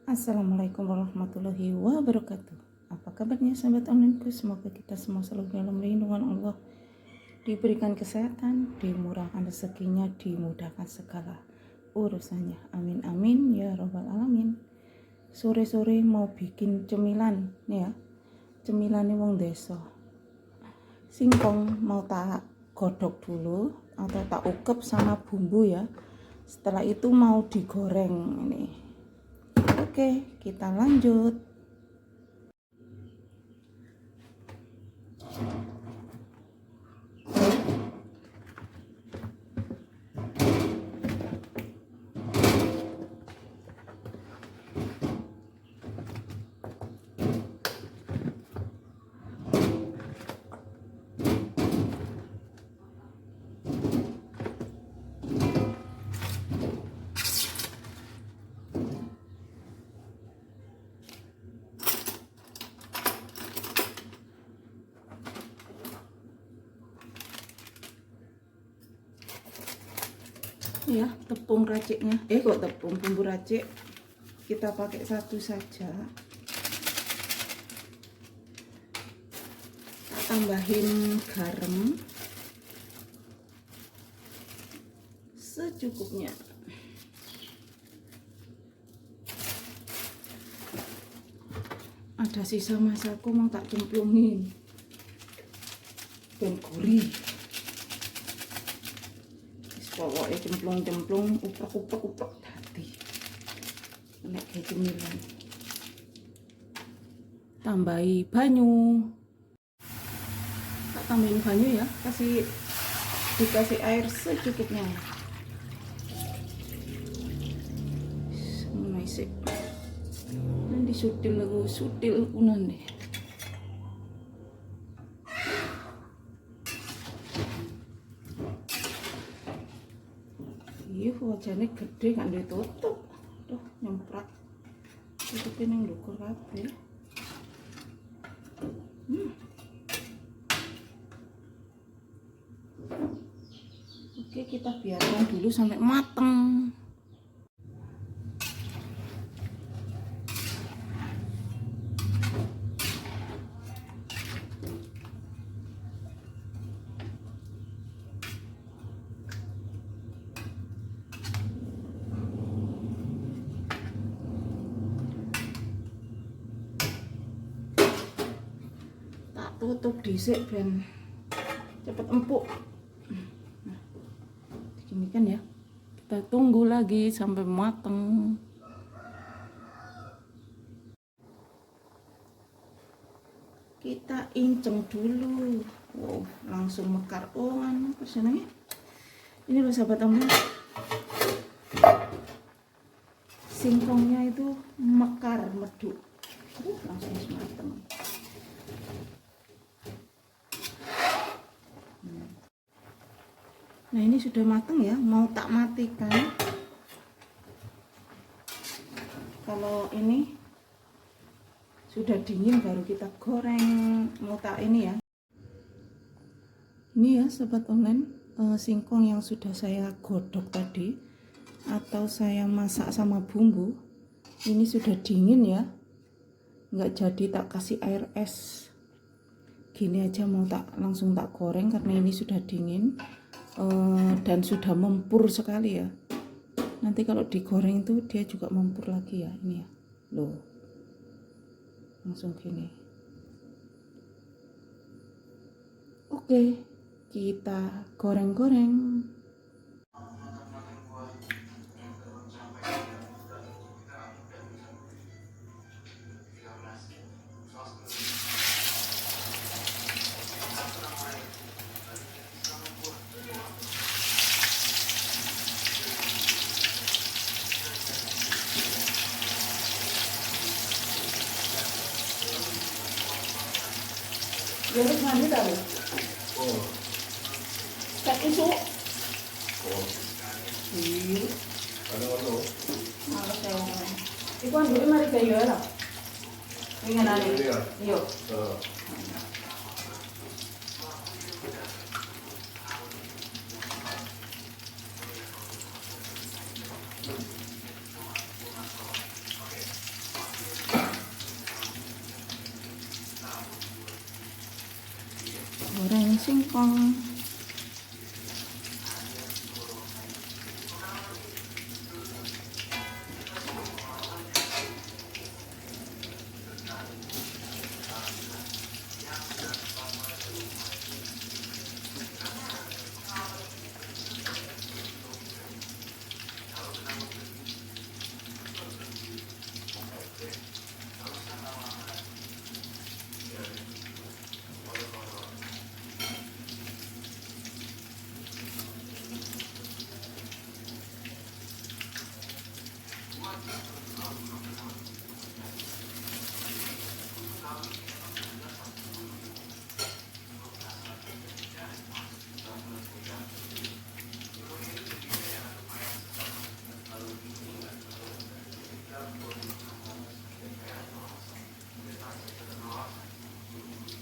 Assalamualaikum warahmatullahi wabarakatuh. Apa kabarnya sahabat onlineku? Semoga kita semua selalu dalam lindungan Allah, diberikan kesehatan, dimurahkan rezekinya, dimudahkan segala urusannya. Amin amin ya robbal alamin. Sore-sore mau bikin cemilan nih ya. Cemilannya wong desa. Singkong mau tak godok dulu atau tak ukep sama bumbu ya. Setelah itu mau digoreng ini. Oke, kita lanjut. Ya, tepung raciknya bumbu racik kita pakai satu saja. Tambahin garam secukupnya. Ada sisa masaku mau tak cemplungin dan gurih. Pokoknya cemplung uprek hati enak kayak cemilan. Tambahi banyu, tak tambahin banyu ya, dikasih air secukupnya. Sik nanti sutil unan deh. Iya, wajahnya gede kan ditutup. Tuh, nyemprak. Tutupin yang dukur kabeh. Oke, kita biarkan dulu sampai mateng. Tutup dhisik ben cepet empuk. Nah, begini kan ya. Kita tunggu lagi sampai mateng. Kita inceng dulu. Wow, langsung mekar. Oh, apa senangnya? Ini loh sahabat teman. Singkongnya itu mekar, meduk. Langsung mateng. Nah, ini sudah matang ya, mau tak matikan. Kalau ini sudah dingin baru kita goreng. Mau tak ini ya. Ini ya sobat online, singkong yang sudah saya godok tadi atau saya masak sama bumbu. Ini sudah dingin ya. Nggak jadi tak kasih air es. Gini aja mau langsung tak goreng karena ini sudah dingin. Dan sudah mempur sekali ya. Nanti kalau digoreng itu dia juga mempur lagi ya. Ini ya, loh, langsung gini. Oke, kita goreng-goreng. Ya harus mandi tadi. Oh. Cek isu. Oh. Iya. Ano? Males saya ngomong. Iku andure mari gayo lah. Ingin nani. Iya. Goreng singkong.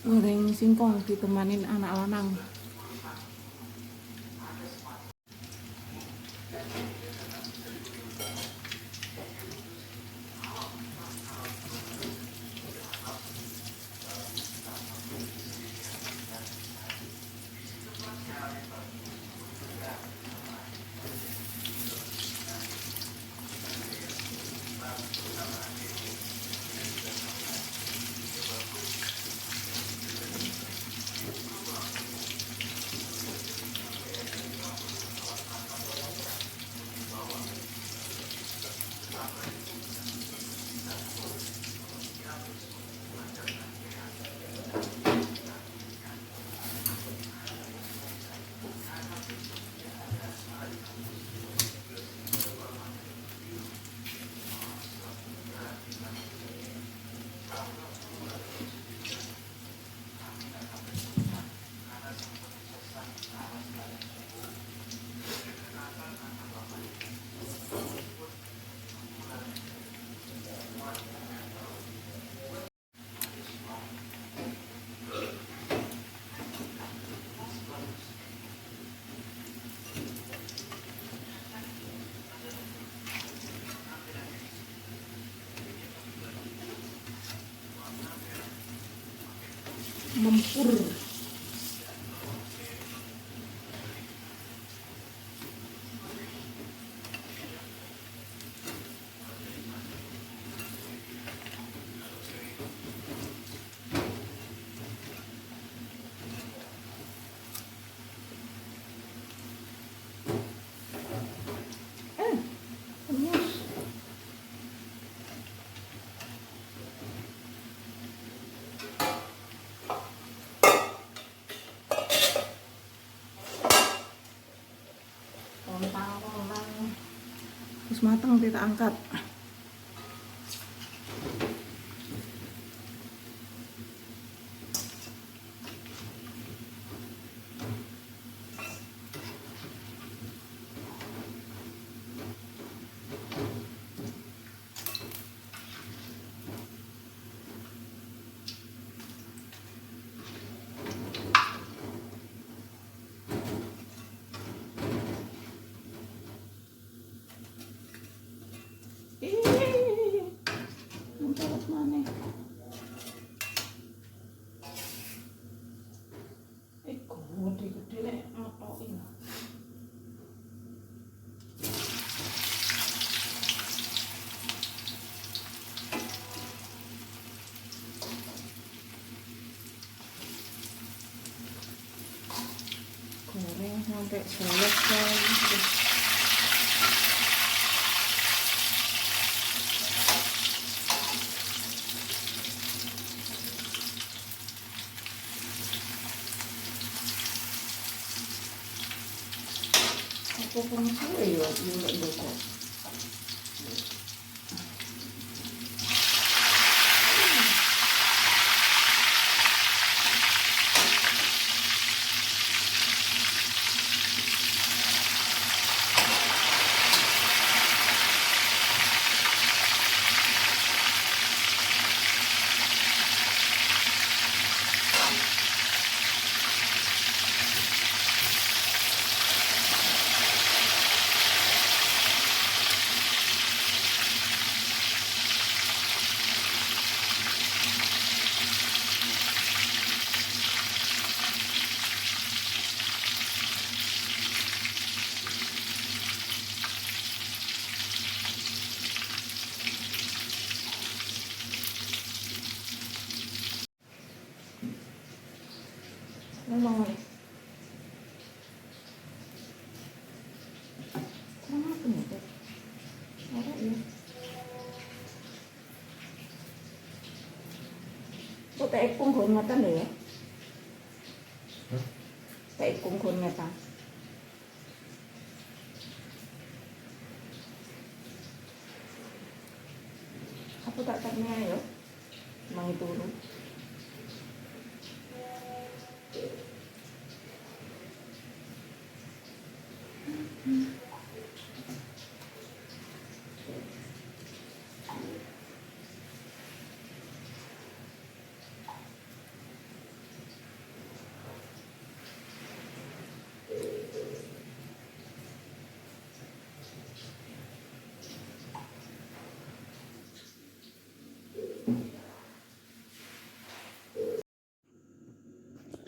Goreng singkong ditemanin anak lanang. Mempur. Penyus. Kontang. Terus matang kita angkat. Terus mana? Gede-gede nek ngotoki. Goreng sampai selesai. Aku pun sih ya, lek bocor. Memang nih. Mana aku nih? Ada ya. Kok tak ipung gon ngatan lho ya? Hah? Tak ipung gon ngatan. Aku tak tanya ya. Mang turu.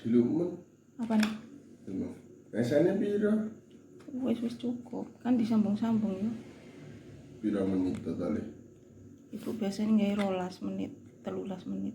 Di Lukman. Apa nih? Esane piro? Wis cukup. Kan disambung-sambung ya. Piro menit totale? Ibu biasanya nggak 12 menit, 13 menit.